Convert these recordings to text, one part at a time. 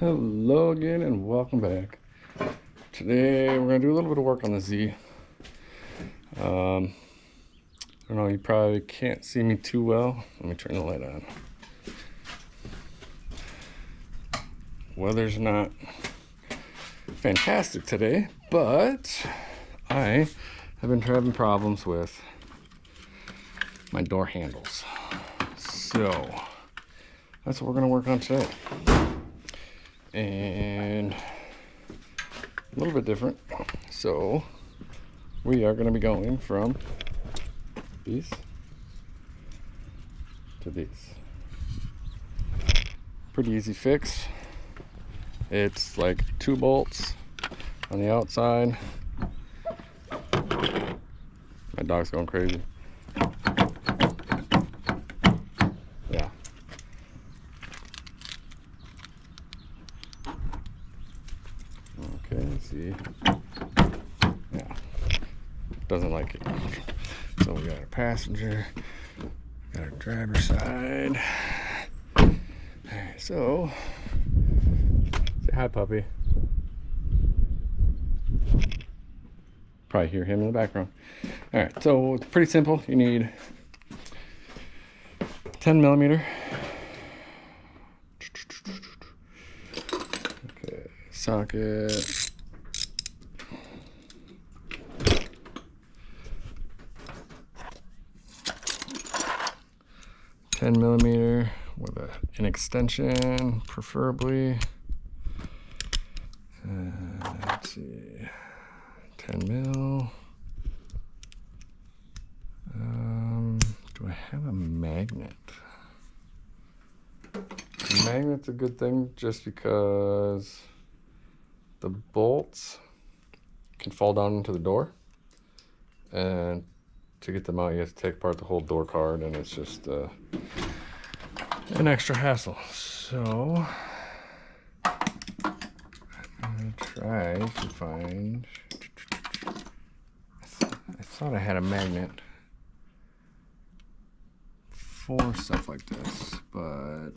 Hello again and welcome back. Today we're going to do a little bit of work on the Z. I don't know, you probably can't see me too well. Let me turn the light on. Weather's not fantastic today, but I have been having problems with my door handles. So that's what we're going to work on today. And a little bit different. So we are going to be going from these to these. Pretty easy fix. It's like 2 bolts on the outside. My dog's going crazy. Yeah. Okay, let's see. Yeah. Doesn't like it. So we got our passenger, got our driver's side. Alright, so say hi, puppy. Probably hear him in the background. Alright, so it's pretty simple. You need 10mm. Okay, socket. 10mm with an extension, preferably. Let's see, 10mm. Do I have a magnet? A magnet's a good thing just because the bolts can fall down into the door, and to get them out you have to take apart the whole door card, and it's just an extra hassle. So I'm gonna try to find, I thought I had a magnet for stuff like this, but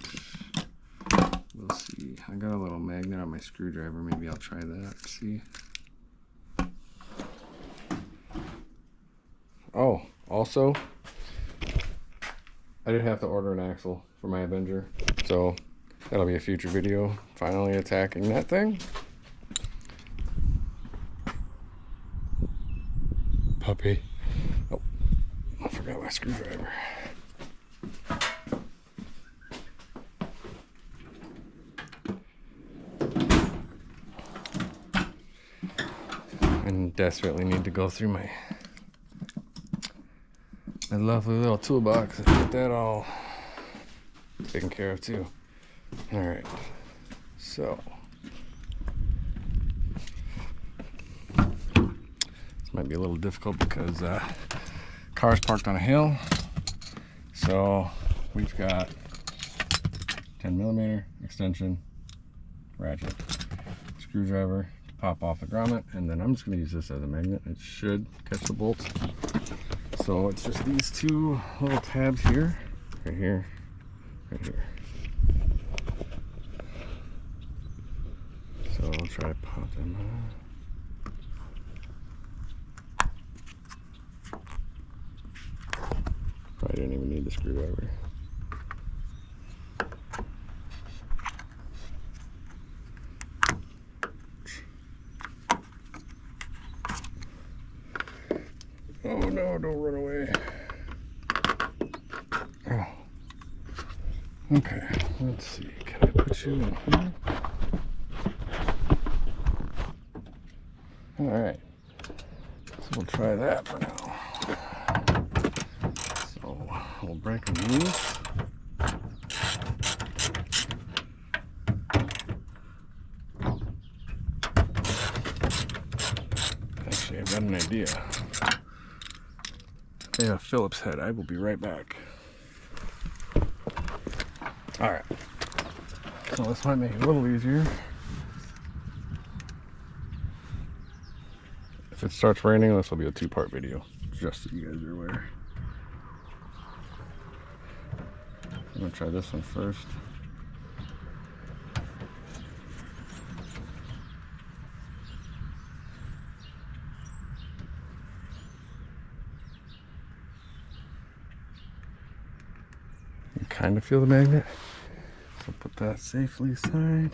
we'll see. I got a little magnet on my screwdriver. Maybe I'll try that. See. Oh, also, I did have to order an axle for my Avenger, so that'll be a future video. Finally attacking that thing. Puppy. Oh, I forgot my screwdriver. I desperately need to go through my lovely little toolbox and get that all taken care of too. All right, so this might be a little difficult because car's parked on a hill. So we've got 10mm extension, ratchet, screwdriver to pop off the grommet, and then I'm just going to use this as a magnet. It should catch the bolts. So it's just these 2 little tabs here, right here, right here. So I'll try to pop them out. Probably didn't even need the screwdriver. Oh no, don't run away. Oh. Okay, let's see. Can I put you in here? Alright. So we'll try that for now. So we'll break them loose. Actually, I've got an idea. They have a Phillips head. I will be right back. Alright. So this might make it a little easier. If it starts raining, this will be a 2-part video, just so you guys are aware. I'm gonna try this one first. kind of feel the magnet. So put that safely aside.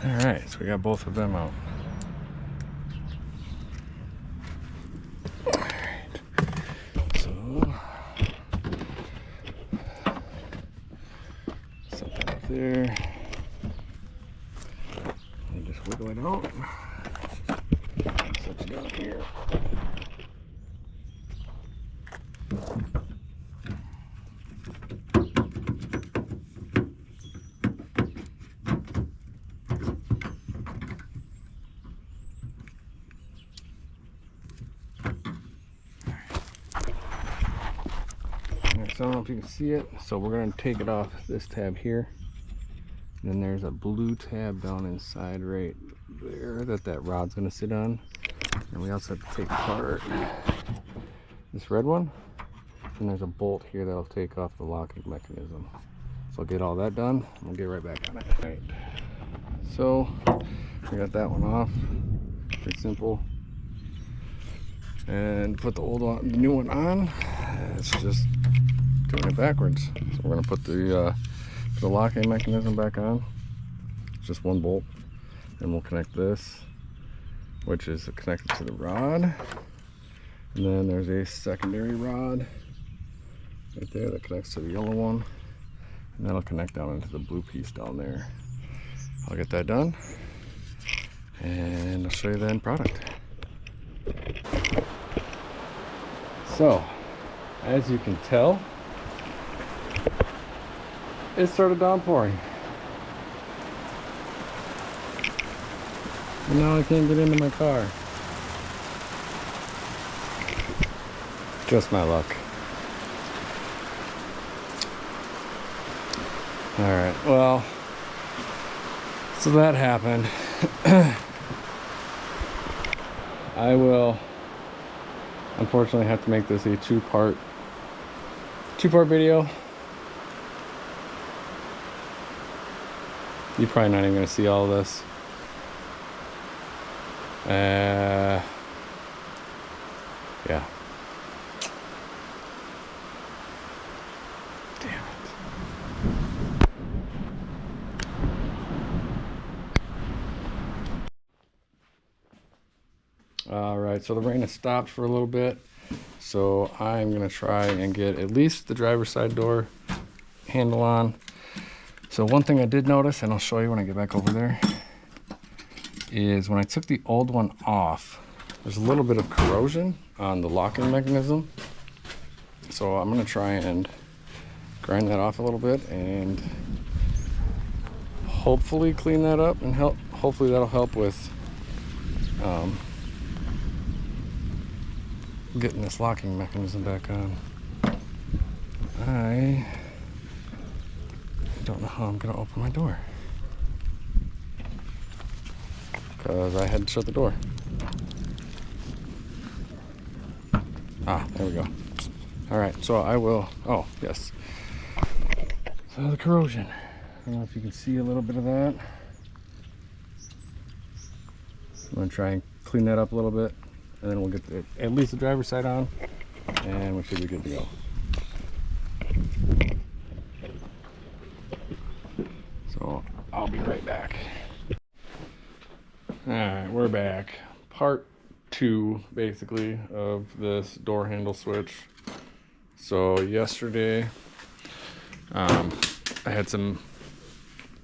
All right, so we got both of them out. All right, so set that up there. And just wiggle it out. Set it down here. So I don't know if you can see it. So we're going to take it off this tab here. And then there's a blue tab down inside right there that rod's going to sit on. And we also have to take apart this red one. And there's a bolt here that'll take off the locking mechanism. So I'll get all that done and we'll get right back on it. All right. So we got that one off. Pretty simple. And put the old one, the new one on. It's just doing it backwards. So we're going to put the locking mechanism back on. It's just one bolt. And we'll connect this, which is connected to the rod. And then there's a secondary rod right there that connects to the yellow one. And that'll connect down into the blue piece down there. I'll get that done. And I'll show you the end product. So, as you can tell, it started downpouring. And now I can't get into my car. Just my luck. Alright, well, so that happened. I will unfortunately have to make this a two-part video. You're probably not even going to see all of this. Yeah. Damn it. All right, so the rain has stopped for a little bit. So I'm going to try and get at least the driver's side door handle on. So one thing I did notice, and I'll show you when I get back over there, is when I took the old one off, there's a little bit of corrosion on the locking mechanism. So I'm going to try and grind that off a little bit and hopefully clean that up, and hopefully that'll help with getting this locking mechanism back on. I don't know how I'm gonna open my door because I had to shut the door. Ah, there we go. All right, so I will, oh yes. So the corrosion, I don't know if you can see a little bit of that. I'm gonna try and clean that up a little bit, and then we'll get at least the driver's side on, and we should be good to go. So I'll be right back. All right, we're back. Part 2, basically, of this door handle switch. So yesterday, I had some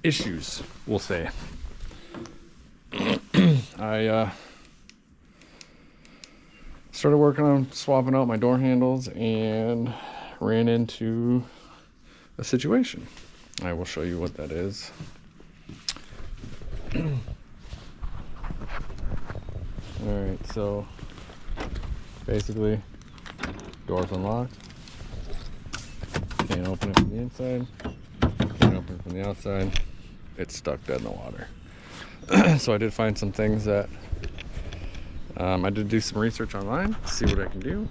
issues, we'll say. I started working on swapping out my door handles and ran into a situation. I will show you what that is. Alright, so basically, door's unlocked. Can't open it from the inside. Can't open it from the outside. It's stuck dead in the water. So I did find some things that I did do some research online, see what I can do,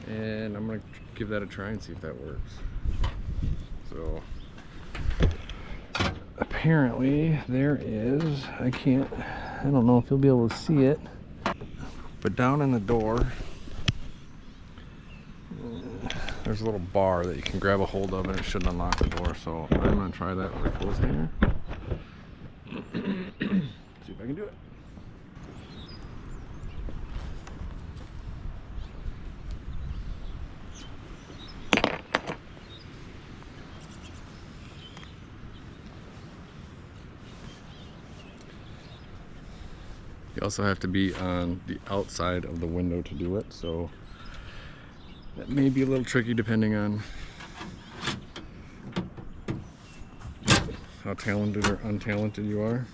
and I'm gonna give that a try and see if that works. So apparently there is, I don't know if you'll be able to see it, but down in the door there's a little bar that you can grab a hold of and it should unlock the door. So I'm gonna try that with a closed hanger. See if I can do it. You also have to be on the outside of the window to do it, so that may be a little tricky depending on how talented or untalented you are.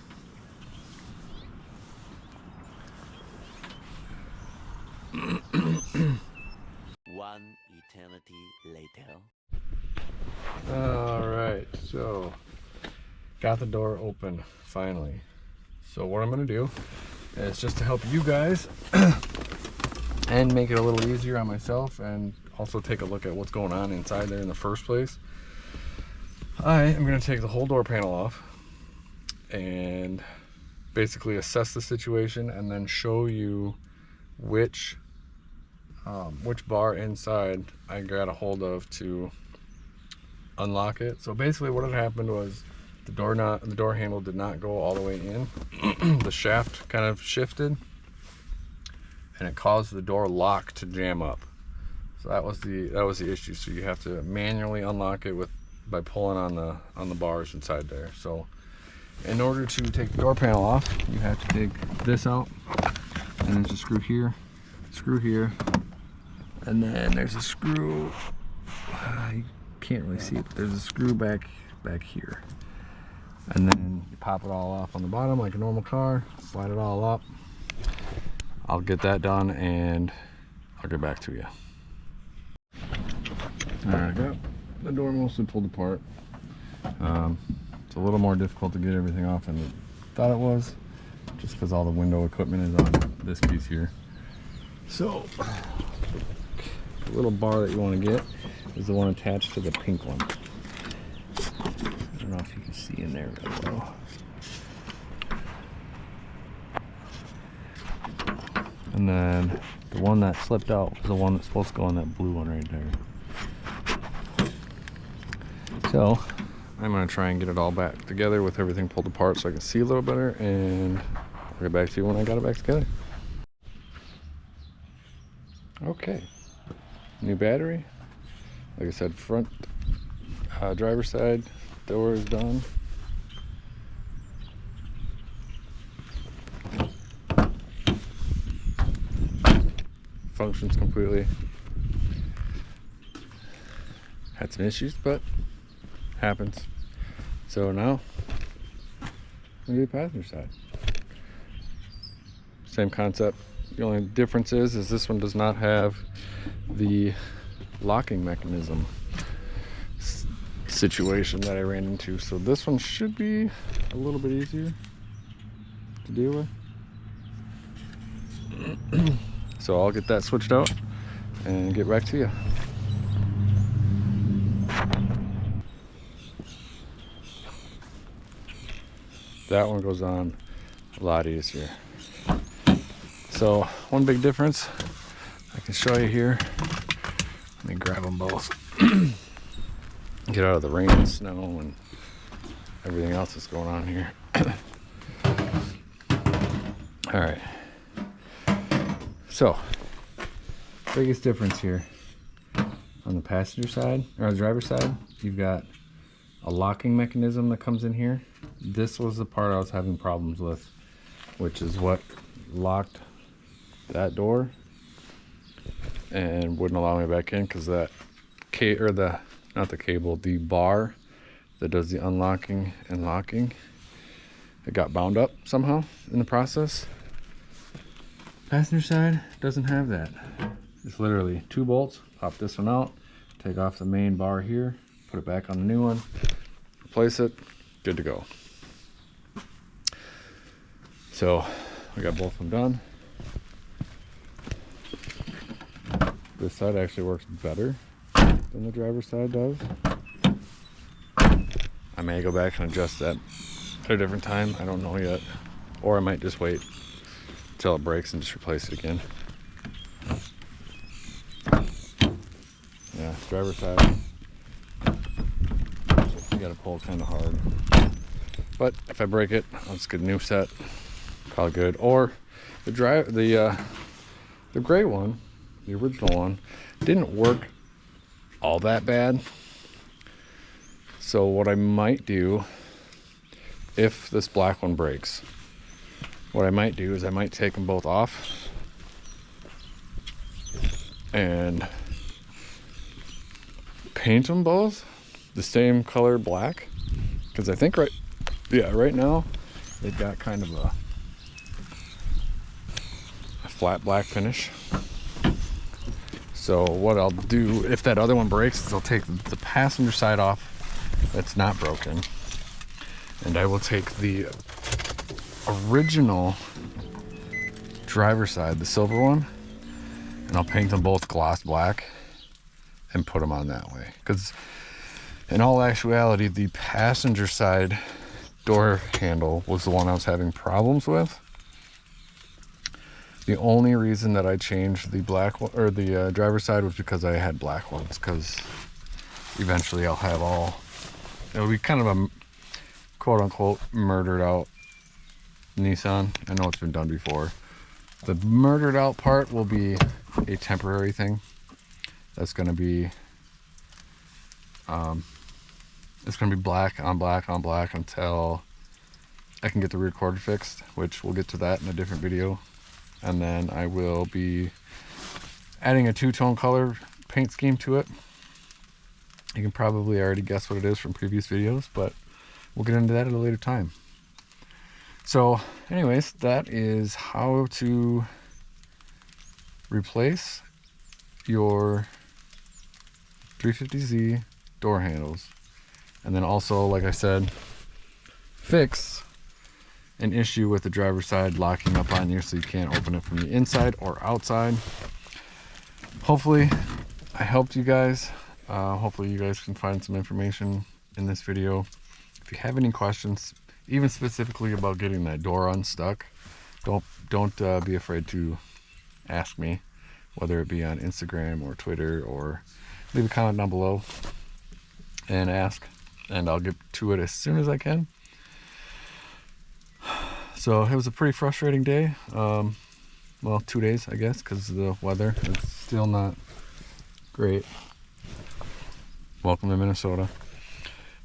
One eternity later. Alright, so got the door open finally. So what I'm going to do is, just to help you guys and make it a little easier on myself and also take a look at what's going on inside there in the first place, I am going to take the whole door panel off and basically assess the situation and then show you which bar inside I got a hold of to unlock it. So basically what had happened was the door handle did not go all the way in. The shaft kind of shifted and it caused the door lock to jam up. So that was the issue. So you have to manually unlock it by pulling on the bars inside there. So in order to take the door panel off, you have to take this out, and there's a screw here, and then there's a screw, you can't really see it, but there's a screw back here. And then you pop it all off on the bottom like a normal car, slide it all up. I'll get that done and I'll get back to you. Alright, I got the door mostly pulled apart. It's a little more difficult to get everything off than I thought it was, just because all the window equipment is on this piece here. So the little bar that you want to get is the one attached to the pink one. I don't know if you can see in there really well. And then the one that slipped out was the one that's supposed to go on that blue one right there. So I'm going to try and get it all back together with everything pulled apart so I can see a little better, and I'll get back to you when I got it back together. Okay, new battery. Like I said, front driver's side door is done. Functions completely. Had some issues, but happens. So now we do the passenger side. Same concept. The only difference is this one does not have the locking mechanism situation that I ran into. So this one should be a little bit easier to deal with. So I'll get that switched out and get back to you. That one goes on a lot easier. So one big difference I can show you here. Let me grab them both. Get out of the rain and snow and everything else that's going on here. All right. So biggest difference here on the passenger side or the driver's side, you've got a locking mechanism that comes in here. This was the part I was having problems with, which is what locked that door and wouldn't allow me back in, because that the bar that does the unlocking and locking, it got bound up somehow in the process. Passenger side doesn't have that. It's literally 2 bolts. Pop this one out, take off the main bar here, put it back on the new one, replace it, good to go. So I got both of them done. This side actually works better than the driver's side does. I may go back and adjust that at a different time. I don't know yet. Or I might just wait until it breaks and just replace it again. Yeah, driver's side. You gotta pull kind of hard. But if I break it, I'll just get a new set. Probably good. Or the gray one, the original one, didn't work all that bad. So what I might do, if this black one breaks, what I might do is I might take them both off and paint them both the same color black, because I think right now they've got kind of a flat black finish. So what I'll do if that other one breaks is I'll take the passenger side off that's not broken, and I will take the original driver's side, the silver one, and I'll paint them both gloss black and put them on that way. Because in all actuality, the passenger side door handle was the one I was having problems with. The only reason that I changed the black one, or the driver's side, was because I had black ones, because eventually I'll have it'll be kind of a quote unquote murdered out Nissan. I know it's been done before. The murdered out part will be a temporary thing. That's going to be it's going to be black on black on black until I can get the rear quarter fixed, which we'll get to that in a different video. And then I will be adding a two-tone color paint scheme to it. You can probably already guess what it is from previous videos, but we'll get into that at a later time. So anyways, that is how to replace your 350Z door handles. And then also, like I said, fix an issue with the driver's side locking up on you so you can't open it from the inside or outside. Hopefully I helped you guys. Hopefully you guys can find some information in this video. If you have any questions, even specifically about getting that door unstuck, don't be afraid to ask me, whether it be on Instagram or Twitter, or leave a comment down below and ask, and I'll get to it as soon as I can. So it was a pretty frustrating day. Well, 2 days, I guess, because of the weather. It's still not great. Welcome to Minnesota.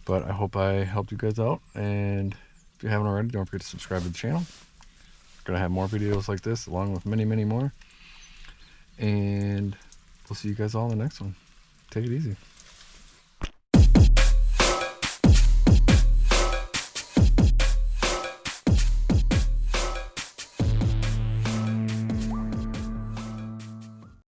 But I hope I helped you guys out. And if you haven't already, don't forget to subscribe to the channel. I'm going to have more videos like this, along with many, many more. And we'll see you guys all in the next one. Take it easy.